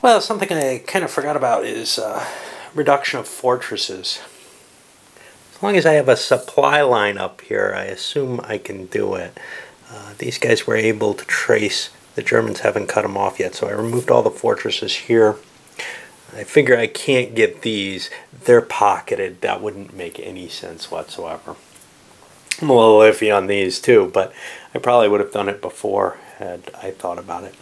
Well, something I kind of forgot about is reduction of fortresses. As long as I have a supply line up here, I assume I can do it. These guys were able to trace. The Germans haven't cut them off yet, so I removed all the fortresses here. I figure I can't get these. They're pocketed. That wouldn't make any sense whatsoever. I'm a little iffy on these too, but I probably would have done it before had I thought about it.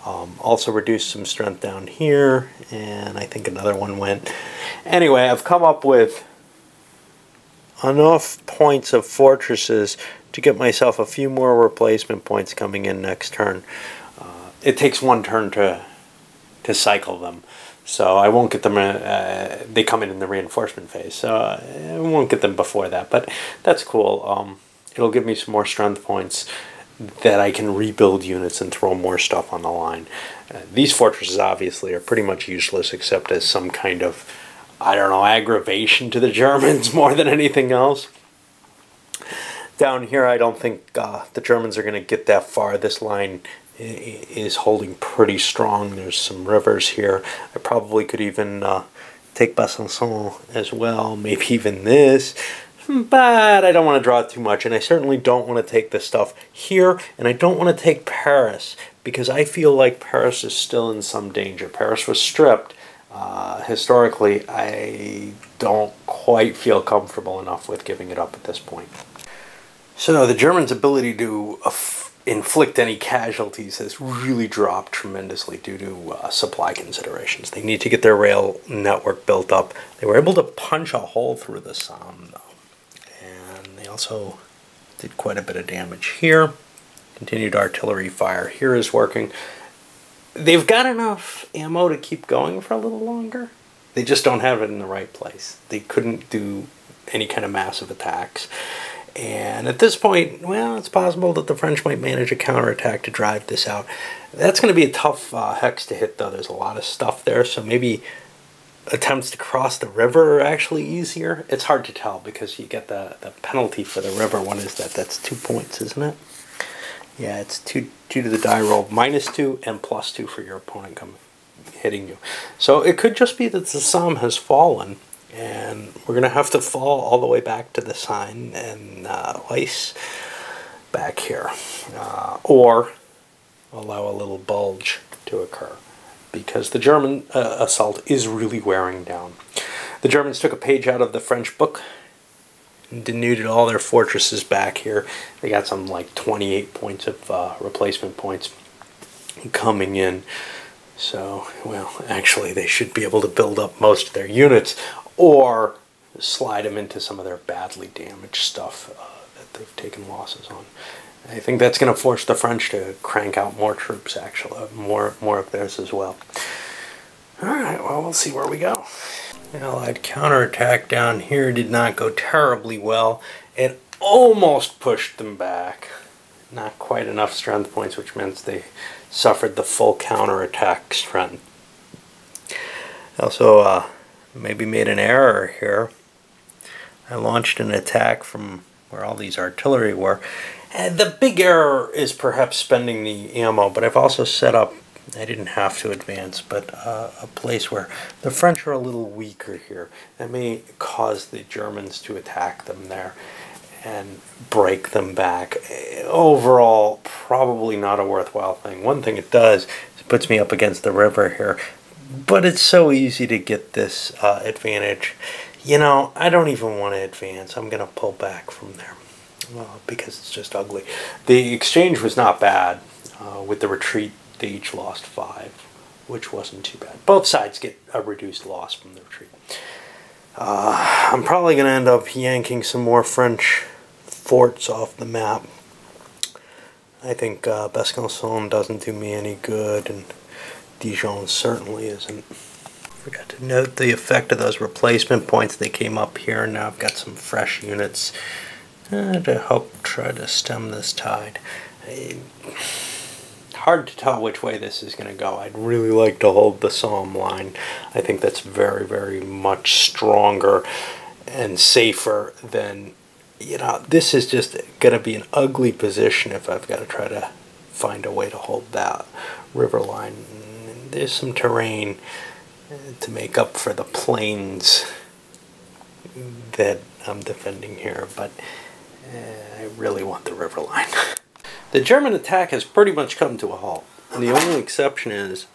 Also reduced some strength down here, and I think another one went. Anyway, I've come up with enough points of fortresses to get myself a few more replacement points coming in next turn. It takes one turn to cycle them, so I won't get them. They come in the reinforcement phase, so I won't get them before that. But that's cool. It'll give me some more strength points that I can rebuild units and throw more stuff on the line. These fortresses obviously are pretty much useless except as some kind of, I don't know, aggravation to the Germans more than anything else. Down here I don't think the Germans are going to get that far. This line is holding pretty strong. There's some rivers here. I probably could even take Besançon as well, maybe even this. But I don't want to draw too much, and I certainly don't want to take the stuff here, and I don't want to take Paris, because I feel like Paris is still in some danger. Paris was stripped. Historically, I don't quite feel comfortable enough with giving it up at this point. So the Germans' ability to inflict any casualties has really dropped tremendously due to supply considerations. They need to get their rail network built up. They were able to punch a hole through the Somme, though. And they also did quite a bit of damage here. Continued artillery fire here is working. They've got enough ammo to keep going for a little longer. They just don't have it in the right place. They couldn't do any kind of massive attacks. And at this point, well, it's possible that the French might manage a counterattack to drive this out. That's going to be a tough hex to hit, though. There's a lot of stuff there, so maybe attempts to cross the river are actually easier. It's hard to tell because you get the penalty for the river. What is that? That's 2 points, isn't it? Yeah, it's 2 to the die roll, -2 and +2 for your opponent hitting you. So it could just be that the Somme has fallen, and we're going to have to fall all the way back to the Seine and Weiss back here. Or allow a little bulge to occur, because the German assault is really wearing down. The Germans took a page out of the French book and denuded all their fortresses back here. They got some like 28 points of replacement points coming in. So, well, actually they should be able to build up most of their units or slide them into some of their badly damaged stuff that they've taken losses on. I think that's going to force the French to crank out more troops, actually, more of theirs as well. Alright, well, we'll see where we go. The Allied counterattack down here did not go terribly well. It almost pushed them back. Not quite enough strength points, which meant they suffered the full counterattack strength. Also, maybe made an error here. I launched an attack from where all these artillery were. And the big error is perhaps spending the ammo, but I've also set up, I didn't have to advance, but a place where the French are a little weaker here. That may cause the Germans to attack them there and break them back. Overall, probably not a worthwhile thing. One thing it does is it puts me up against the river here, but it's so easy to get this advantage. You know, I don't even want to advance. I'm going to pull back from there because it's just ugly. The exchange was not bad. With the retreat, they each lost 5, which wasn't too bad. Both sides get a reduced loss from the retreat. I'm probably going to end up yanking some more French forts off the map. I think Besançon doesn't do me any good, and Dijon certainly isn't. Forgot to note the effect of those replacement points. They came up here, and now I've got some fresh units to help try to stem this tide. Hard to tell which way this is going to go. I'd really like to hold the Somme line. I think that's very, very much stronger and safer than, you know, this is just going to be an ugly position if I've got to try to find a way to hold that river line. there's some terrain to make up for the plains that I'm defending here, but I really want the river line. The German attack has pretty much come to a halt. The only exception is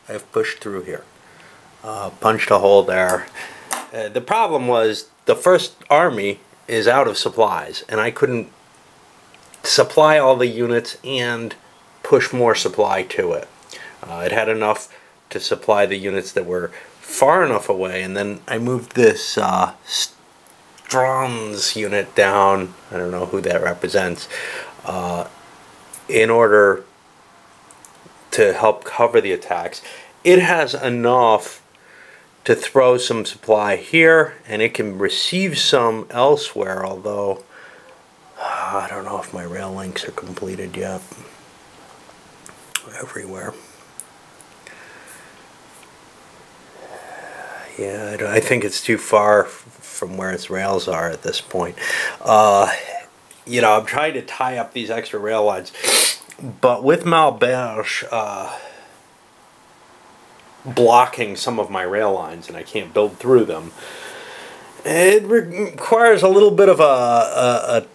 I've pushed through here. Punched a hole there. The problem was the First Army is out of supplies, and I couldn't supply all the units and push more supply to it. It had enough to supply the units that were far enough away, and then I moved this Strom's unit down, I don't know who that represents, in order to help cover the attacks. It has enough to throw some supply here, and it can receive some elsewhere, although I don't know if my rail links are completed yet. Everywhere. Yeah, I think it's too far from where its rails are at this point. You know, I'm trying to tie up these extra rail lines, but with Malberge blocking some of my rail lines, and I can't build through them, it requires a little bit of a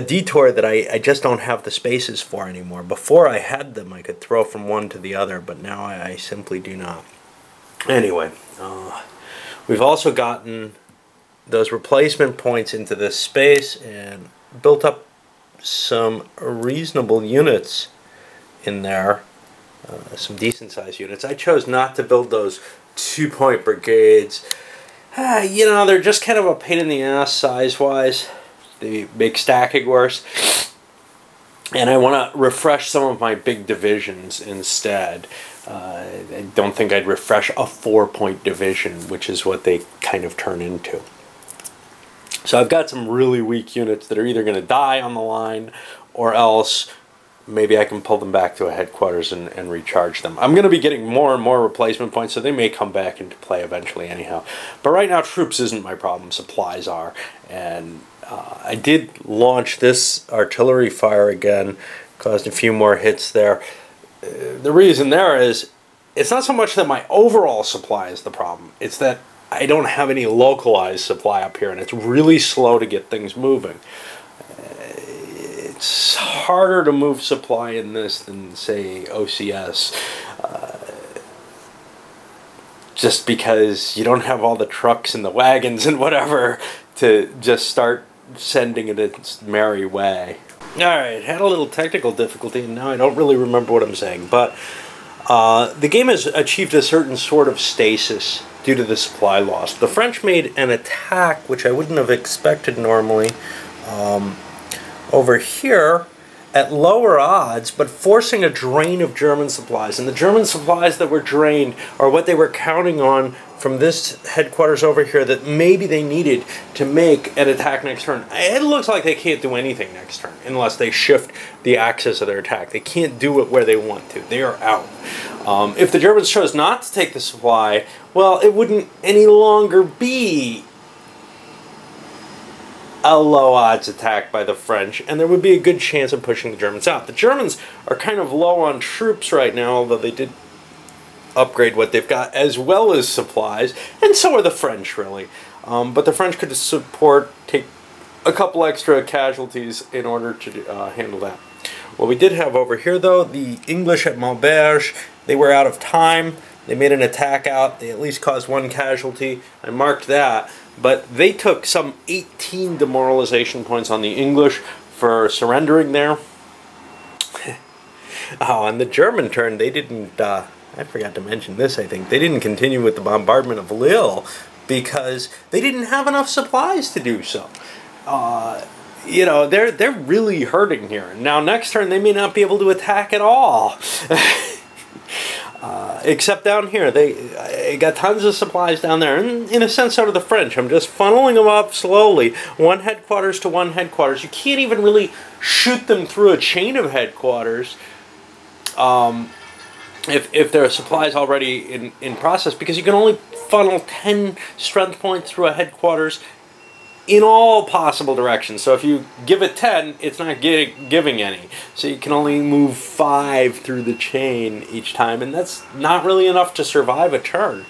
detour that I just don't have the spaces for anymore. Before I had them, I could throw from one to the other, but now I simply do not. Anyway, we've also gotten those replacement points into this space and built up some reasonable units in there, some decent sized units. I chose not to build those 2-point brigades. You know, they're just kind of a pain in the ass size wise. They make stacking worse, and I want to refresh some of my big divisions instead. I don't think I'd refresh a 4-point division, which is what they kind of turn into. So I've got some really weak units that are either going to die on the line, or else maybe I can pull them back to a headquarters and recharge them. I'm going to be getting more and more replacement points, so they may come back into play eventually anyhow. But right now, troops isn't my problem. Supplies are. And I did launch this artillery fire again, caused a few more hits there. The reason there is, it's not so much that my overall supply is the problem. It's that I don't have any localized supply up here, and it's really slow to get things moving. It's harder to move supply in this than, say, OCS. Just because you don't have all the trucks and the wagons and whatever to just start sending it its merry way. Alright, had a little technical difficulty, and now I don't really remember what I'm saying, but the game has achieved a certain sort of stasis due to the supply loss. The French made an attack, which I wouldn't have expected normally, over here at lower odds, but forcing a drain of German supplies. And the German supplies that were drained are what they were counting on from this headquarters over here that maybe they needed to make an attack next turn. It looks like they can't do anything next turn unless they shift the axis of their attack. They can't do it where they want to. They are out. If the Germans chose not to take the supply, well, it wouldn't any longer be a low odds attack by the French, and there would be a good chance of pushing the Germans out. The Germans are kind of low on troops right now, although they did upgrade what they've got as well as supplies, and so are the French, really. But the French could take a couple extra casualties in order to handle that. What we did have over here, though, the English at Malberge, they were out of time. They made an attack out. They at least caused 1 casualty. I marked that. But they took some 18 demoralization points on the English for surrendering there. Oh, on the German turn, they didn't, I forgot to mention this, I think. They didn't continue with the bombardment of Lille because they didn't have enough supplies to do so. You know, they're really hurting here. Now, next turn, they may not be able to attack at all. Except down here, they got tons of supplies down there, and in a sense, so do the French. I'm just funneling them up slowly, 1 headquarters to 1 headquarters. You can't even really shoot them through a chain of headquarters if there are supplies already in process, because you can only funnel 10 strength points through a headquarters in all possible directions. So if you give it 10, it's not giving any. So you can only move 5 through the chain each time, and that's not really enough to survive a turn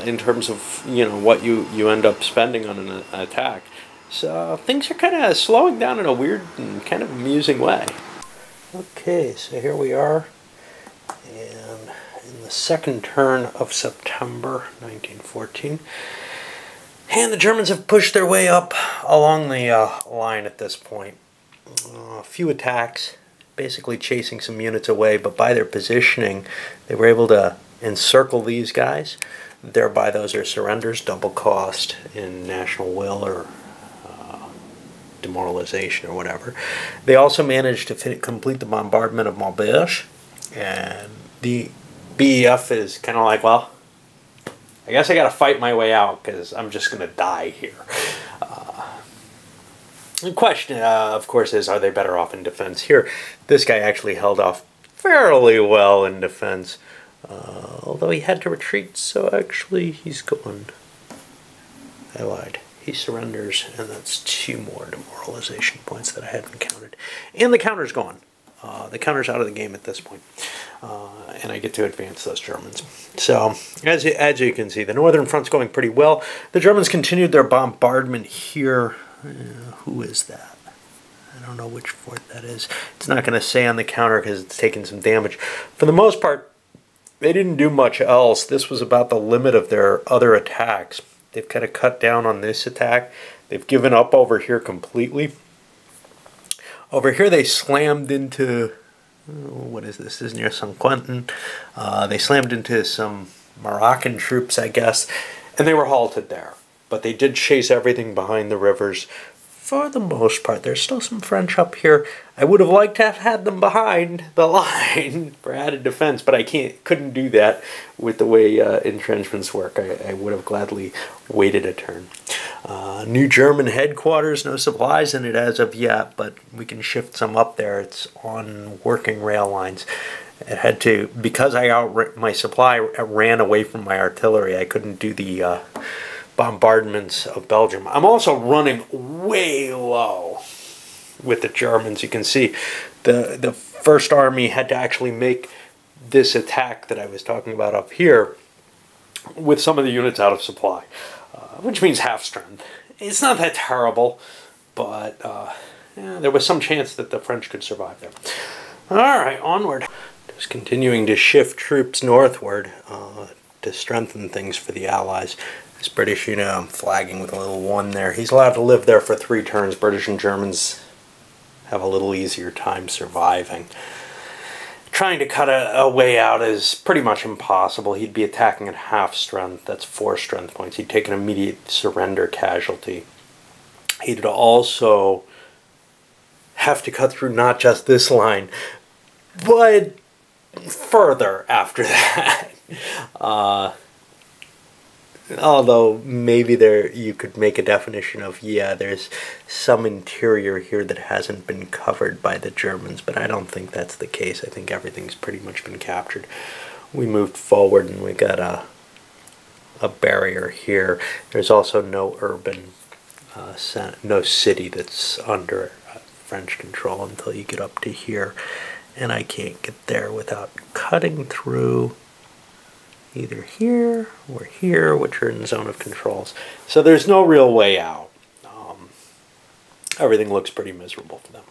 in terms of, you know, what you end up spending on an attack. So things are kind of slowing down in a weird and kind of amusing way. Okay, so here we are, and in the second turn of September 1914. And the Germans have pushed their way up along the line at this point. A few attacks, basically chasing some units away, but by their positioning, they were able to encircle these guys. Thereby, those are surrenders, double cost in national will or demoralization or whatever. They also managed to complete the bombardment of Maubeuge, and the BEF is kind of like, well, I guess I got to fight my way out because I'm just going to die here. The question, of course, is, are they better off in defense? Here, this guy actually held off fairly well in defense, although he had to retreat, so actually he's gone. I lied. He surrenders, and that's 2 more demoralization points that I hadn't counted. And the counter's gone. The counter's out of the game at this point. And I get to advance those Germans. So, as you can see, the Northern Front's going pretty well. The Germans continued their bombardment here. Who is that? I don't know which fort that is. It's not going to say on the counter because it's taken some damage. For the most part, they didn't do much else. This was about the limit of their other attacks. They've kind of cut down on this attack. They've given up over here completely. Over here they slammed into, what is this? This is near St. Quentin. They slammed into some Moroccan troops, I guess, and they were halted there. But they did chase everything behind the rivers for the most part. There's still some French up here. I would have liked to have had them behind the line for added defense, but I couldn't do that with the way entrenchments work. I would have gladly waited a turn. New German headquarters, no supplies in it as of yet, but we can shift some up there. It's on working rail lines. It had to, because my supply ran away from my artillery, I couldn't do the bombardments of Belgium. I'm also running way low with the Germans. You can see the First Army had to actually make this attack that I was talking about up here with some of the units out of supply, which means half strength. It's not that terrible, but yeah, there was some chance that the French could survive there. Alright, onward. Just continuing to shift troops northward to strengthen things for the Allies. This British unit, I'm flagging with a little 1 there. He's allowed to live there for 3 turns. British and Germans have a little easier time surviving. Trying to cut a way out is pretty much impossible. He'd be attacking at half strength. That's 4 strength points. He'd take an immediate surrender casualty. He'd also have to cut through not just this line, but further after that. Although maybe you could make a definition of, yeah, there's some interior here that hasn't been covered by the Germans, but I don't think that's the case. I think everything's pretty much been captured. We moved forward and we got a barrier here. There's also no urban, no city that's under French control until you get up to here, and I can't get there without cutting through either here or here, which are in the zone of controls. So there's no real way out. Everything looks pretty miserable for them.